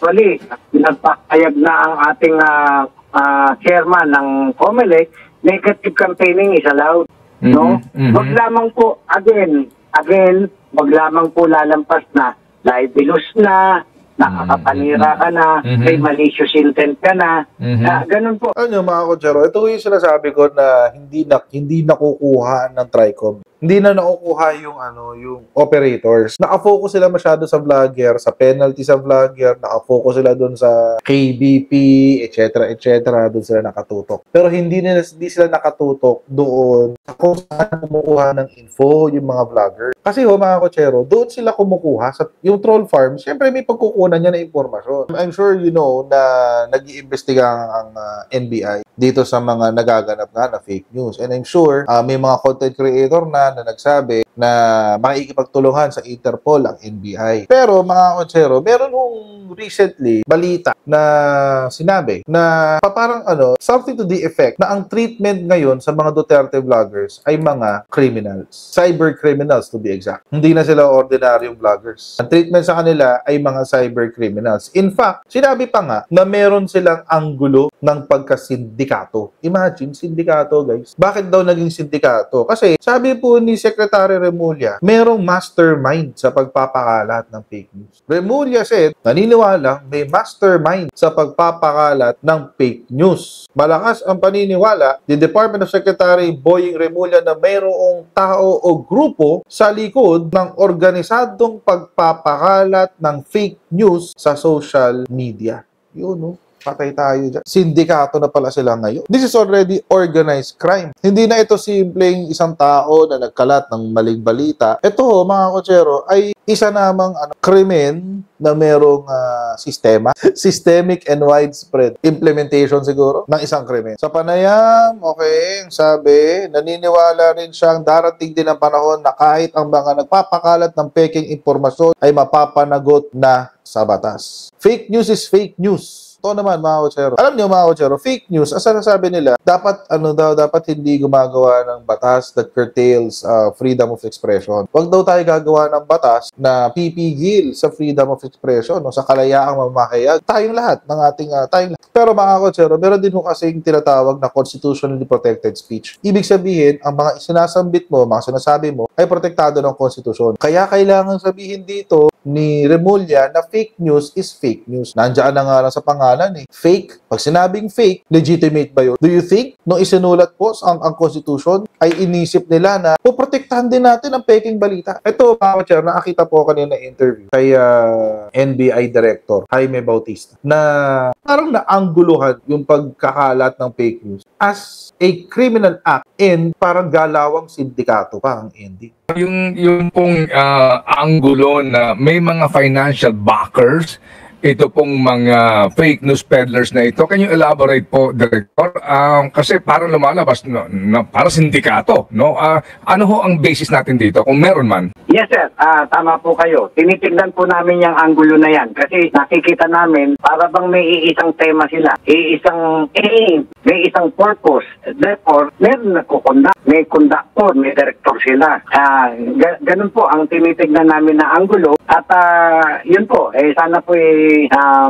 Actually, nagpapayag na ang ating chairman ng COMELEC, negative campaigning is allowed. No? Wag lamang po, again, wag lamang po lalampas na libelous na, nakakapanira ka na, may malicious intent ka na, ganun po. Ano mga kotsero, ito yung sinasabi ko na hindi nakukuha ng TRICOM. Hindi na nakukuha yung yung operators. Naka-focus sila masyado sa vlogger, sa penalty sa vlogger, naka-focus sila doon sa KBP, etc. Doon sila nakatutok. Pero hindi sila nakatutok doon kung saan kumukuha ng info yung mga vlogger. Kasi mga kotsero, doon sila kumukuha sa yung troll farm. Siyempre may pagkukunan niya na impormasyon. I'm sure you know na nag-iimbestiga ang NBI dito sa mga nagaganap nga na fake news. And I'm sure may mga content creator na nagsabi na makikipagtulungan sa Interpol ang NBI. Pero mga kotsero, meron nung recently balita na sinabi na parang something to the effect na ang treatment ngayon sa mga Duterte vloggers ay mga criminals. Cyber criminals to be exact. Hindi na sila ordinaryong vloggers. Ang treatment sa kanila ay mga cyber criminals. In fact, sinabi pa nga na meron silang anggulo ng pagkasindikato. Imagine, sindikato guys. Bakit daw naging sindikato? Kasi sabi po ni Secretary Remulla, merong mastermind sa pagpapakalat ng fake news. Remulla said, naniniwala may mastermind sa pagpapakalat ng fake news. Malakas ang paniniwala ni Department of Secretary Boying Remulla na mayroong tao o grupo sa likod ng organisadong pagpapakalat ng fake news sa social media. Yun, no? Patay tayo dyan. Sindikato na pala sila ngayon. This is already organized crime. Hindi na ito simpleng isang tao na nagkalat ng maling balita. Ito, mga kotsero, ay isa namang krimen na merong sistema. Systemic and widespread implementation siguro ng isang krimen. Sa panayam, okay, sabi, naniniwala rin siyang darating din ang panahon na kahit ang mga nagpapakalat ng peking impormasyon ay mapapanagot na sa batas. Fake news is fake news. Ito naman mga kotsero. Alam niyo mga kotsero, fake news, as sabi nila, dapat dapat hindi gumagawa ng batas that curtails freedom of expression. Huwag daw tayo gagawa ng batas na pipigil sa freedom of expression, sa kalayaang mamahayag. Tayong lahat ng ating tayong lahat. Pero mga kotsero, meron din kasing tinatawag na constitutionally protected speech. Ibig sabihin, ang mga sinasambit mo, mga sinasabi mo, ay protektado ng konstitusyon. Kaya kailangan sabihin dito ni Remulla na fake news is fake news. Nandiyan na nga lang sa pangalan Fake. Pag sinabing fake, legitimate ba yun? Do you think, nung isinulat po ang Constitution, ay inisip nila na poprotektahan din natin ang peking balita? Ito, mga kotsero, nakakita po kanina interview kay NBI Director Jaime Bautista na parang naangguluhan yung pagkakalat ng fake news as a criminal act and parang galawang sindikato pa ang ending. Yung pong anggulo na may mga financial backers, ito pong mga fake news peddlers na ito. Can you elaborate po, Director? Kasi parang lumalabas na para sindikato, no? Ano ho ang basis natin dito kung meron man? Yes, sir. Tama po kayo. Tinitignan po namin yung angulo na yan kasi nakikita namin para bang may iisang tema sila, iisang aim, may isang purpose. Therefore, meron nagkukondak, may conductor, may director sila. Ganun po ang tinitignan namin na angulo at yun po, sana po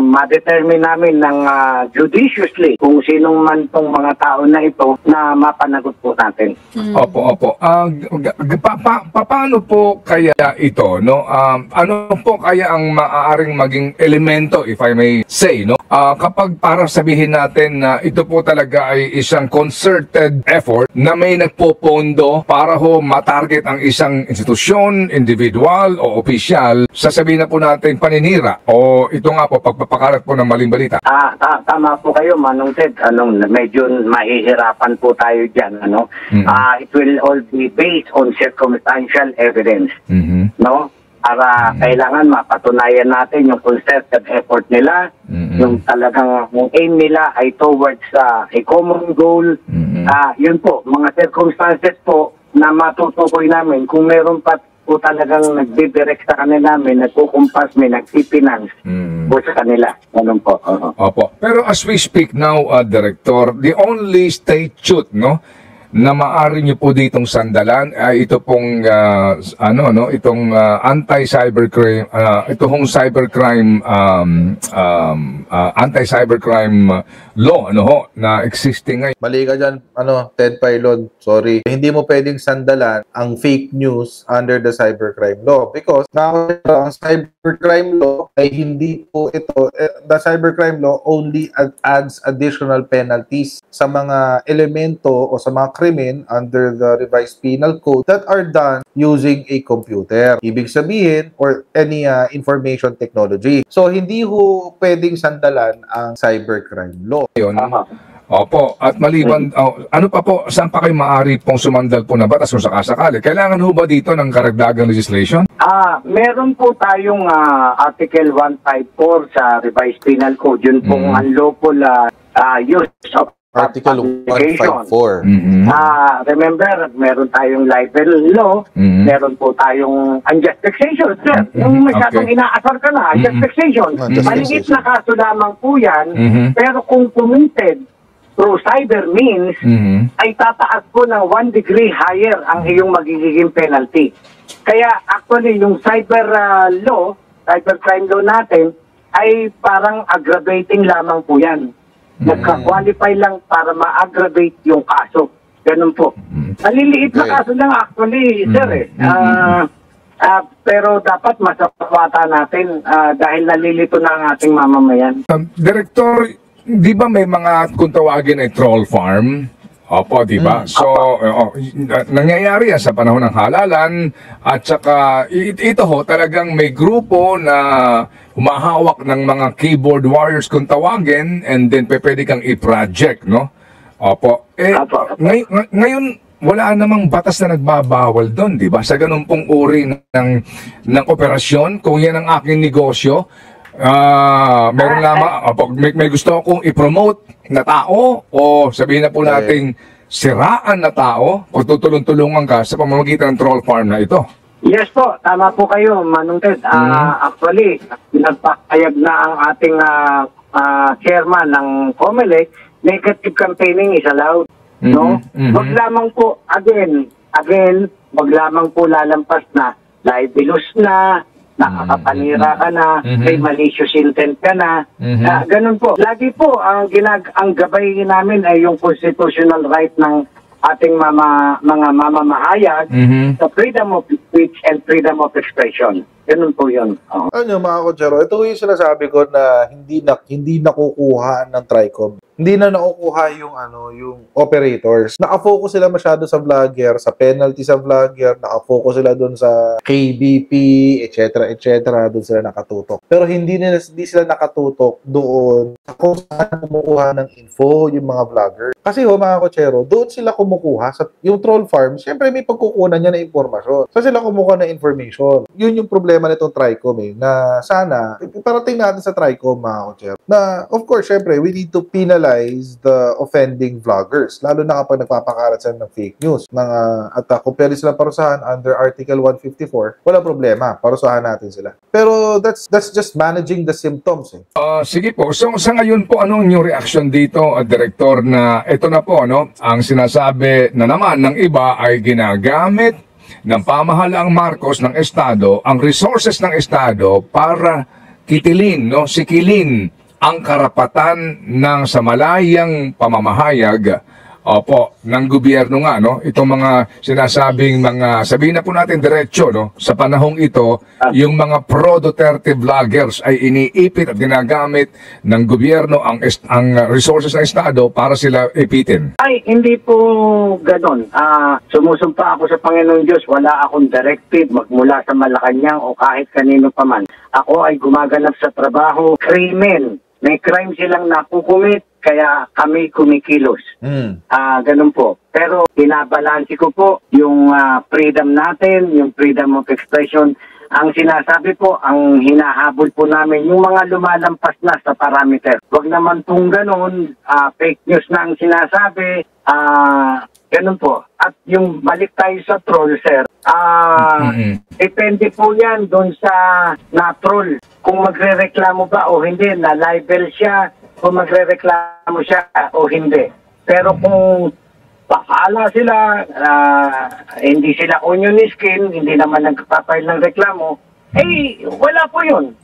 ma-determine namin ng judiciously kung sinong man tong mga tao na ito na mapanagot po natin. Opo. Paano po kaya ito, no? Ano po kaya ang maaaring maging elemento, if I may say, no? Kapag para sabihin natin na ito po talaga ay isang concerted effort na may nagpopondo para ho matarget ang isang institusyon, individual o opisyal, sasabihin na po natin paninira o ito nga po pagpapakalat po ng maling balita. Tama po kayo, Manong Ted. Medyo mahihirapan po tayo dyan. It will all be based on circumstantial evidence. No? Para kailangan mapatunayan natin yung concerted effort nila, yung talagang aim nila ay towards a common goal. Yun po, mga circumstances po na matutukoy namin kung meron pa po talagang nagdidirect sa kanila, may nagkukumpas, may nagpipinance po sa kanila. Ganun po. Opo. Pero as we speak now, Director, the only statute, no, na maaari niyo po ditong sandalan ay ito pong anti-cybercrime anti-cybercrime law na existing ngayon. Mali ka dyan, Ted Filon, sorry. Hindi mo pwedeng sandalan ang fake news under the cybercrime law because ang cybercrime law ay hindi po ito, the cybercrime law only adds additional penalties sa mga elemento o sa mga krimen under the revised penal code that are done using a computer. Ibig sabihin, or any information technology. So, hindi ho pwedeng sandalan ang cybercrime law. Yun. Opo, at maliban, ano pa po, saan pa kayo maaari pong sumandal po na batas kung sakasakali? Kailangan ho ba dito ng karagdagang legislation? Meron po tayong Article 154 sa Revised Penal Code. Yun pong unlawful use of Article 154. Remember, meron tayong libel law, meron po tayong unjust vexation. Sir, yung masyadong inaasar ka na, unjust vexation. Maliit na kaso lamang po yan, pero kung committed through cyber means, ay tataas po ng 1 degree higher ang iyong magiging penalty. Kaya actually, yung cybercrime law natin, ay parang aggravating lamang po yan. Nagka-qualify lang para ma-aggravate yung kaso. Ganun po. Maliliit na kaso lang actually, sir. Pero dapat masapata natin dahil nalilito na ang ating mamamayan. Director, di ba may mga kung tawagin ay troll farm? Opo, di ba? So, nangyayari yan sa panahon ng halalan at saka ito ho, talagang may grupo na humahawak ng mga keyboard warriors kung tawagin and then pwede kang i-project, no? Opo. Ngayon, wala namang batas na nagbabawal doon, di ba? Sa ganun pong uri ng operasyon, kung yan ang aking negosyo, meron lamang, may gusto akong i-promote na tao o sabihin na po nating siraan na tao o tutulong-tulungan ka sa pamamagitan ng troll farm na ito. Yes po, tama po kayo, Manong Ted. Actually, nagpapayag na ang ating chairman ng COMELEC, negative campaigning is allowed. No? Wag lamang po, again, wag lamang po lalampas na libelous na, nakakapanira ka na, may malicious intent ka na. Ganun po. Lagi po, ang gabay namin ay yung constitutional right ng ating mga mamamahayag sa freedom of speech and freedom of expression. Ganun po yun. Ano mga kotsero, ito yung sinasabi ko na hindi nakukuha ng TRICOM. Hindi na nakukuha yung operators. Nakafocus sila masyado sa vlogger, sa penalty sa vlogger, nakafocus sila doon sa KBP, etc. doon sila nakatutok. Pero hindi sila nakatutok doon kung saan kumukuha ng info yung mga vlogger. Kasi mga kotsero, doon sila kumukuha sa yung troll farm. Siyempre may pagkukunan niya ng impormasyon. So sila kumukuha ng information. Yun yung problema nitong TRICOM na sana parating natin sa TRICOM mga kotsero. Na of course, siyempre we need to penalize the offending vloggers, lalo na kapag nagpapakarat sila ng fake news. At kung pwede sila parusahan under Article 154, wala problema, parusahan natin sila. Pero that's just managing the symptoms. Sige po, so sa ngayon po, anong yung reaction dito, Director, na ito na po, ang sinasabi na naman ng iba ay ginagamit ng pamahalaang Marcos ng Estado, ang resources ng Estado para sikilin ang karapatan ng samalayang pamamahayag ng gobyerno nga, itong mga sinasabing sabihin na po natin diretso, sa panahong ito, yung mga pro-Duterte vloggers ay iniipit at ginagamit ng gobyerno ang resources ng Estado para sila ipitin. Ay, hindi po ganon. Sumusumpa ako sa Panginoon Diyos, wala akong directive magmula sa Malacanang o kahit kanino pa man. Ako ay gumaganap sa trabaho, krimen. May crime silang nakukumit, kaya kami kumikilos. Ganun po. Pero binabalansi ko po yung freedom natin, yung freedom of expression. Ang sinasabi po, ang hinahabol po namin, yung mga lumalampas na sa parameter. Huwag naman pong ganun, fake news na ang sinasabi, ganun po. At yung balik tayo sa troll, sir, depende po yan doon sa na-troll. Kung magre-reklamo ba o hindi, na-libel siya, kung magre-reklamo siya o hindi. Pero kung bahala sila, hindi sila onion skin, hindi naman nagpapile ng reklamo, wala po yun.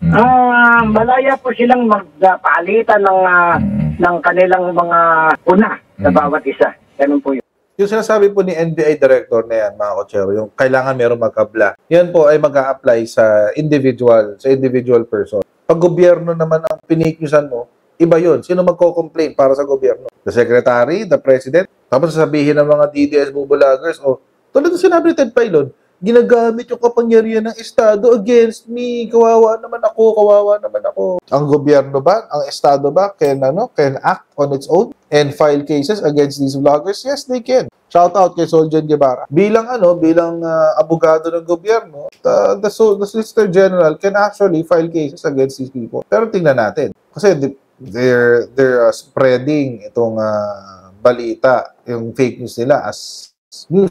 Malaya po silang magpalitan ng kanilang mga una sa bawat isa. Ganun po yun. Yung sinasabi po ni NBI Director na yan, mga kotsero, yung kailangan meron magkabla, yan po ay mag-a-apply sa individual person. Pag gobyerno naman ang pinikiusan mo, iba yun. Sino magko-complain para sa gobyerno? The Secretary, the President, tapos sasabihin ng mga DDS bubulagers, tulad ng sinabi ni Ted Filon, ginagamit yung kapangyarihan ng Estado against me. Kawawa naman ako. Ang gobyerno ba, ang Estado ba, can act on its own and file cases against these vloggers? Yes, they can. Shout out kay Soljan Guevara. Bilang abogado ng gobyerno, the Solicitor General can actually file cases against these people. Pero tingnan natin. Kasi they're spreading itong balita, yung fake news nila as news.